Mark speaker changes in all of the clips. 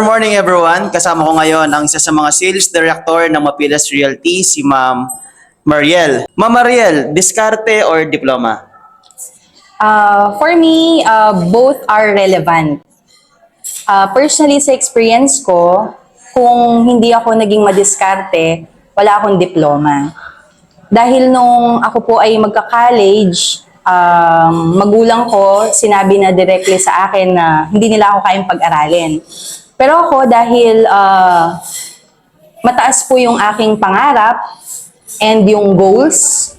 Speaker 1: morning everyone. Kasama ko ngayon ang isa sa mga sales director ng Mapilas Realty, si Ma'am Mariel. Ma'am Mariel, diskarte or diploma?
Speaker 2: For me, both are relevant. Personally, sa experience ko, kung hindi ako naging madiskarte, wala akong diploma. Dahil nung ako po ay magka-college, magulang ko sinabi na directly sa akin na hindi nila ako kayang pag-aralin. Pero ako dahil mataas po yung aking pangarap and yung goals,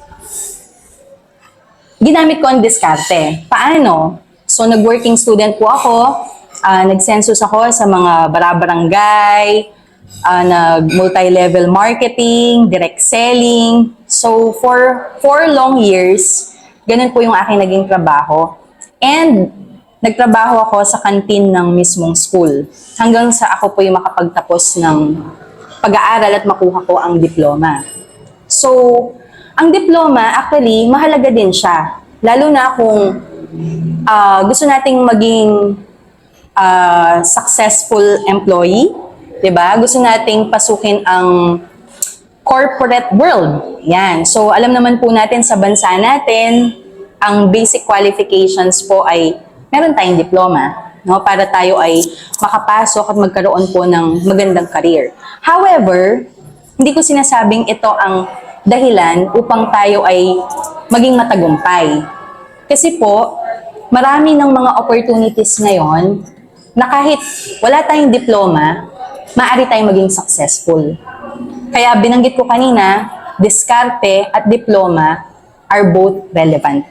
Speaker 2: ginamit ko ang diskarte. Paano? So nag-working student po ako, nag-census ako sa mga barabarangay, nag-multi-level marketing, direct selling. So for 4 long years, ganun po yung aking naging trabaho. And nagtrabaho ako sa kantin ng mismong school hanggang sa ako po yung makapagtapos ng pag-aaral at makuha ko ang diploma. So, ang diploma actually mahalaga din siya. Lalo na kung gusto nating maging successful employee, 'di ba? Gusto nating pasukin ang corporate world. Yan. So, alam naman po natin sa bansa natin, ang basic qualifications po ay meron tayong diploma, no, para tayo ay makapasok at magkaroon po ng magandang career. However, hindi ko sinasabing ito ang dahilan upang tayo ay maging matagumpay. Kasi po, marami ng mga opportunities ngayon na kahit wala tayong diploma, maaari tayong maging successful. Kaya binanggit ko kanina, diskarte at diploma are both relevant.